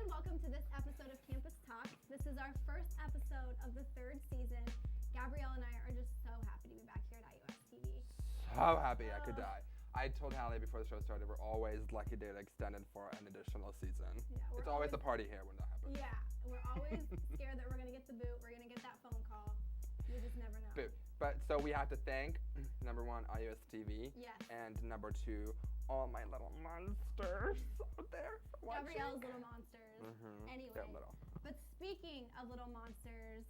and welcome to this episode of Campus Talk. This is our first episode of the third season. Gabrielle and I are just so happy to be back here at IUS TV. So happy I could die. I told Hallie before the show started, we're always lucky to get extended for an additional season. Yeah, it's always a party here when that happens. Yeah, we're always scared that we're going to get the boot, we're going to get that phone call. You just never know. But so we have to thank, number one, IUS TV. Yes. And number two, all my little monsters out there for watching. Gabrielle's little monsters. Mm-hmm. Anyway, They're little. But speaking of little monsters,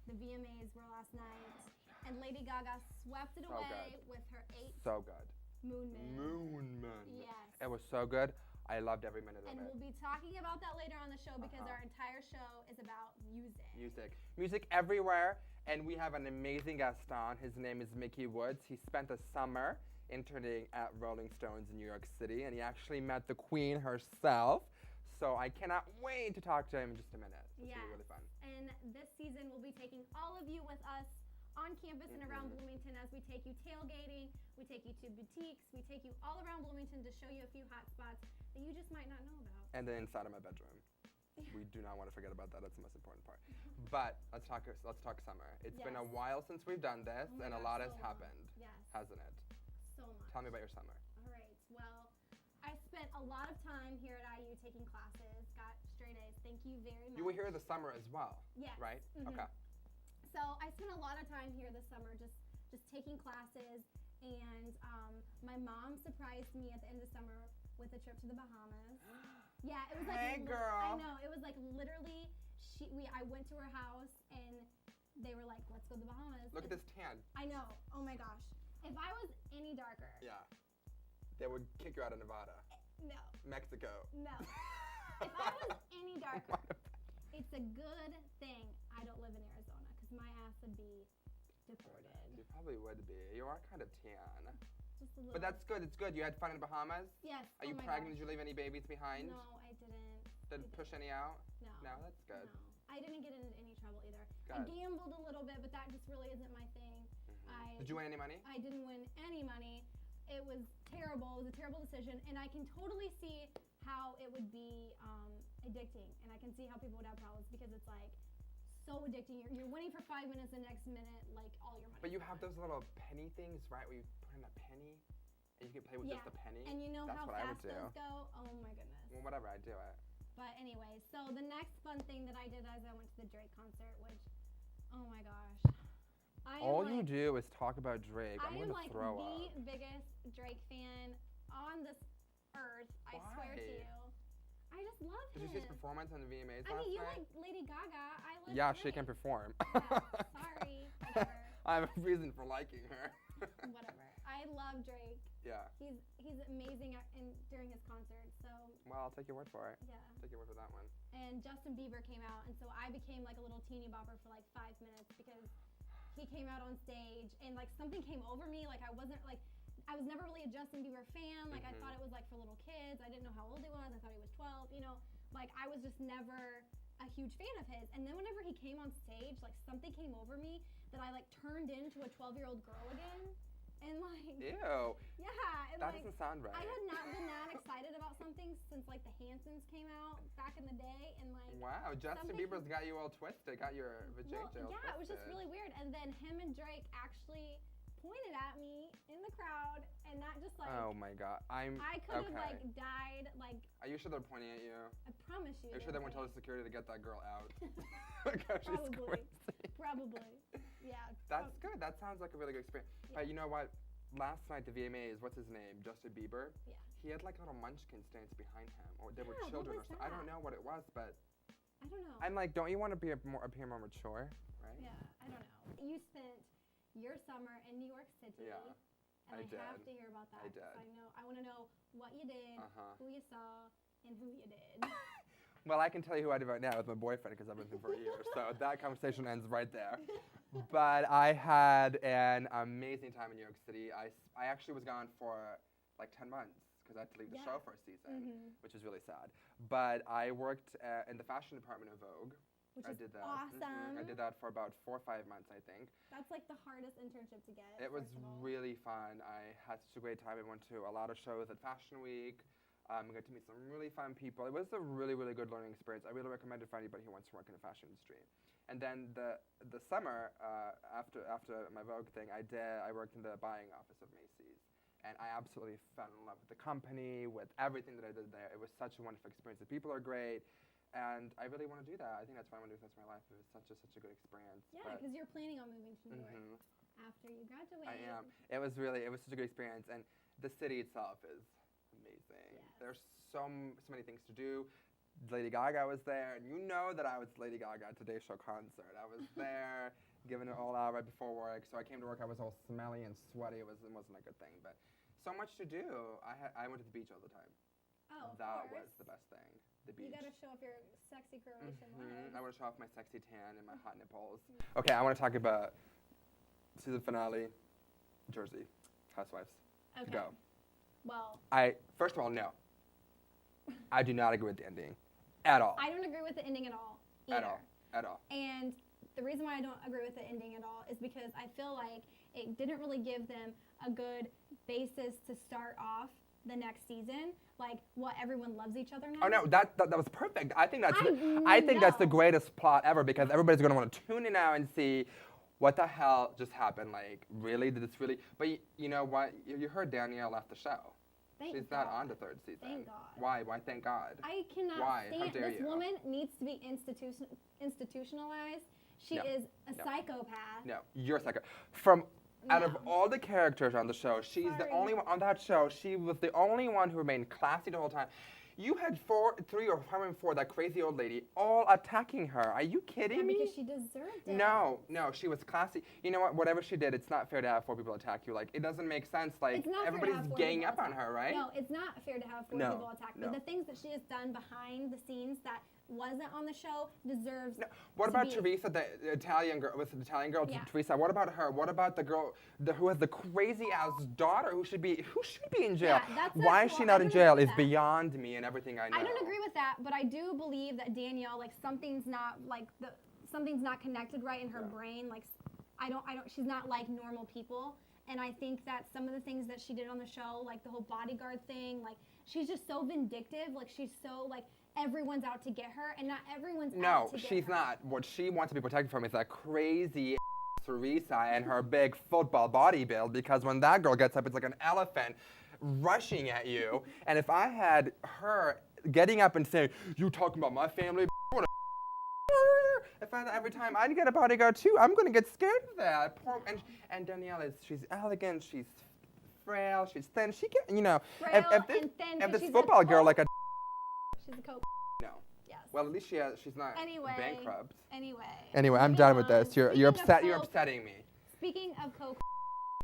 the VMAs were last night, and Lady Gaga swept it away with her 8th So good. Moon Man. Moon Man. Yes. It was so good. I loved every minute of it. And we'll be talking about that later on the show because our entire show is about music. Music everywhere. And we have an amazing guest on. His name is Mickey Woods. He spent the summer interning at Rolling Stones in New York City, and he actually met the Queen herself. So I cannot wait to talk to him in just a minute. It's going to be really fun. And this season, we'll be taking all of you with us on campus and around Bloomington as we take you tailgating, we take you to boutiques, we take you all around Bloomington to show you a few hot spots that you just might not know about. And then inside of my bedroom. We do not want to forget about that. That's the most important part. But let's talk summer. It's been a while since we've done this, and a lot has happened, hasn't it? So much. Tell me about your summer. All right. Well, I spent a lot of time here at IU taking classes, got straight A's. Thank you very much. You were here this summer as well, right? Okay. So I spent a lot of time here this summer just taking classes, and my mom surprised me at the end of summer with a trip to the Bahamas. Yeah, it was like hey girl. I know, it was like literally I went to her house and they were like, let's go to the Bahamas. Look at this tan. I know. Oh my gosh. If I was any darker. Yeah. They would kick you out of Nevada. No. Mexico. No. If I was any darker, it's a good thing I don't live in Arizona because my ass would be deported. You probably would be. You are kind of tan. Just a little. But that's good. It's good. You had fun in the Bahamas? Yes. Are you pregnant? Did you leave any babies behind? No, I didn't. Didn't push any out? No. No, that's good. No. I didn't get into any trouble either. Good. I gambled a little bit, but that just really isn't my thing. Did you win any money? I didn't win any money. It was terrible. It was a terrible decision, and I can totally see how it would be addicting, and I can see how people would have problems because it's like so addicting. You're winning for 5 minutes, the next minute, like all your money. But you have those little penny things, right? Where you put in a penny, and you can play with just a penny. And you know That's how what fast I would do. those go? Oh my goodness. Well, whatever, I do it. But anyway, so the next fun thing that I did is I went to the Drake concert, which, oh my gosh. All you do is talk about Drake. I'm going to throw up. I am like the biggest Drake fan on this earth. Why? I swear to you. I just love him. Did you see his performance on the VMAs last I mean, you night? like Lady Gaga. I like Yeah, Drake. she can perform. Yeah, sorry. Whatever. I have a reason for liking her. Whatever. I love Drake. Yeah. He's amazing during his concert. So. Well, I'll take your word for it. Yeah. Take your word for that one. And Justin Bieber came out, and so I became like a little teeny bopper for like 5 minutes because he came out on stage, and like something came over me. Like I was never really a Justin Bieber fan. Like I thought it was like for little kids. I didn't know how old he was. I thought he was 12. You know, like I was just never a huge fan of his. And then whenever he came on stage, like something came over me that I like turned into a 12-year-old girl again. And like, ew. Yeah. And that like, doesn't sound right. I had not been that excited about something since like the Hansons came out back in the day, and like. Wow, Justin Bieber's got you all twisted, got your vajayjay all twisted. It was just really weird. And then him and Drake actually pointed at me in the crowd, and that just like. Oh my God, I could have like died. Like. Are you sure they're pointing at you? I promise you. Are you sure they went to security to get that girl out? Probably. Probably. Yeah. That's good. That sounds like a really good experience. Yeah. But you know what? Last night, the VMAs, what's his name? Justin Bieber? Yeah. He had like little munchkins dance behind him. Or there were Yeah, children what or something. was I don't that? know what it was, but. I don't know. I'm like, don't you want to appear more mature? Right? Yeah, I don't know. You spent your summer in New York City. Yeah. And I I have did. to hear about that. I did. I want to know what you did, who you saw, and who you did. Well, I can tell you who I did right now with my boyfriend because I've been with him for years. So that conversation ends right there. But I had an amazing time in New York City. I actually was gone for like 10 months because I had to leave the show for a season, which is really sad. But I worked in the fashion department of Vogue. Which I is did that. awesome. I did that for about 4 or 5 months, I think. That's like the hardest internship to get. It was really fun. I had such a great time. I went to a lot of shows at Fashion Week. I got to meet some really fun people. It was a really, really good learning experience. I really recommend it for anybody who wants to work in the fashion industry. And then the summer after my Vogue thing, I worked in the buying office of Macy's, and I absolutely fell in love with the company, with everything that I did there. It was such a wonderful experience. The people are great, and I really want to do that. I think that's what I want to do for the rest of my life. It was such a good experience. Yeah, because you're planning on moving to New York after you graduate. I am. It was such a good experience, and the city itself is amazing. Yes. There's so many things to do. Lady Gaga was there, and you know that I was Lady Gaga at Today's Show concert. I was there, giving it all out right before work. So I came to work, I was all smelly and sweaty. It wasn't a good thing, but so much to do. I went to the beach all the time. Oh, That was the best thing. The beach. You gotta show off your sexy Croatian legs. I want to show off my sexy tan and my hot nipples. Okay, I want to talk about season finale, Jersey, Housewives. Okay. Go. Well, First of all, no. I do not agree with the ending. At all. I don't agree with the ending at all either. At all. And the reason why I don't agree with the ending at all is because I feel like it didn't really give them a good basis to start off the next season. Like, what, everyone loves each other now? Oh no, that was perfect. I think that's the greatest plot ever, because everybody's gonna want to tune in now and see what the hell just happened. Like, really? Did this really? But you know what? You heard Danielle left the show. She's not on the third season. Thank God. Why? Why? Thank God. I cannot Why? stand How dare this you? woman needs to be institutionalized. She is a psychopath. No, you're a psycho. Out of all the characters on the show, she's the only one on that show. She was the only one who remained classy the whole time. You had three or four, that crazy old lady, all attacking her. Are you kidding me? Because she deserved it. No, she was classy. You know what? Whatever she did, it's not fair to have 4 people attack you. Like, it doesn't make sense. Like, everybody's ganging up on her, right? No, it's not fair to have 4 people attack. But the things that she has done behind the scenes that wasn't on the show deserves. No. What about Teresa, the Italian girl? Was it the Italian girl? Yeah. Teresa. What about her? What about the girl who has the crazy ass daughter who should be in jail? Yeah, why is she not in jail is beyond me and everything I know. I don't agree with that, but I do believe that Danielle, like, something's not connected right in her brain. Like, she's not like normal people. And I think that some of the things that she did on the show, like the whole bodyguard thing, like, she's just so vindictive. Like, she's so, like, everyone's out to get her, and not everyone's out to get her. No, she's not. What she wants to be protected from is that crazy Teresa and her big football body build, because when that girl gets up, it's like an elephant rushing at you. And if I had her getting up and saying, "You talking about my family?" If I, every time I'd get a bodyguard too, I'm gonna get scared of that. And Danielle she's elegant, she's frail, she's thin. She can, frail if this football girl like a. She's a coke. No. Yes. Well, at least she's not bankrupt. Anyway, I'm done with this. You're upsetting me. Speaking of coke,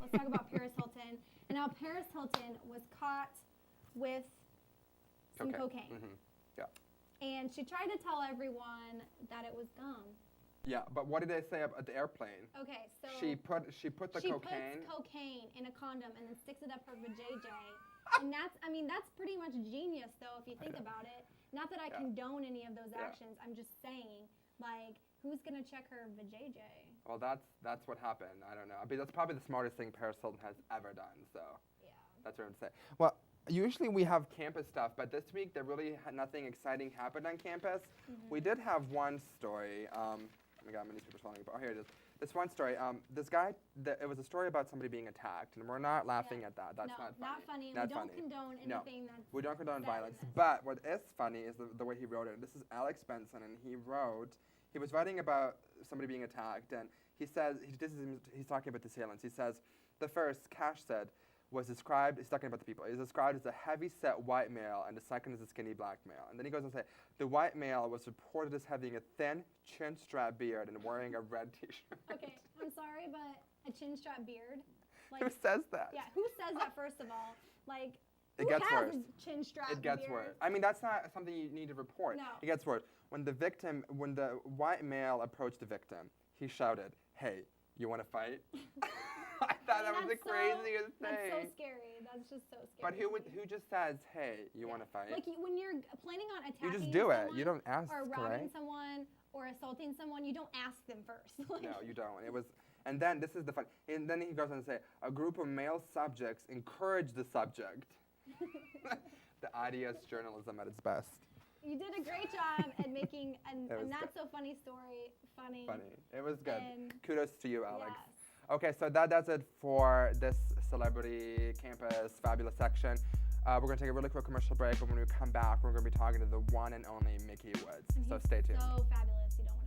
let's talk about Paris Hilton. And now Paris Hilton was caught with some cocaine. Yeah. And she tried to tell everyone that it was gum. Yeah, but what did they say at the airplane? Okay, so she put the cocaine. She puts cocaine in a condom and then sticks it up her vajayjay. And that's pretty much genius, though, if you think about it. Not that I condone any of those actions. I'm just saying, like, who's gonna check her vajayjay? Well, that's what happened. I don't know. I mean, that's probably the smartest thing Paris Hilton has ever done. So that's what I'm saying. Well, usually we have campus stuff, but this week there really nothing exciting happened on campus. We did have one story. Oh my God, my newspaper's falling apart. Oh, here it is. This one story. This guy. It was a story about somebody being attacked, and we're not laughing at that. That's not funny. Not funny. We don't condone anything that's. We don't condone violence. But what is funny is the way he wrote it. This is Alex Benson, and he was writing about somebody being attacked, and he says he's talking about the assailants. He says the first, Cash said, was described. He's talking about the people. He's described as a heavy-set white male, and the second is a skinny black male. And then he goes on to say the white male was reported as having a thin chin-strap beard and wearing a red T-shirt. Okay, I'm sorry, but a chin-strap beard. Like, who says that? Yeah, who says that? First of all, like, it gets worse. A chin-strap It gets beard? worse. I mean, that's not something you need to report. No. It gets worse. When the white male approached the victim, he shouted, "Hey, you want to fight?" I thought that was the craziest thing. That's so scary. That's just so scary. But who just says, "Hey, you want to fight"? Like, when you're planning on attacking you just do someone, it. You don't ask, or robbing right? someone or assaulting someone, you don't ask them first. No, you don't. And then this is the fun. And then he goes on to say, a group of male subjects encouraged the subject. The ideas journalism at its best. You did a great job at making It a was not good. so funny story funny. Funny. It was good. And Kudos to you, Alex. yes. Okay, so that does it for this Celebrity Campus Fabulous section. We're going to take a really quick commercial break, but when we come back, we're going to be talking to the one and only Mickey Woods. And So he's stay tuned. So fabulous. You don't want to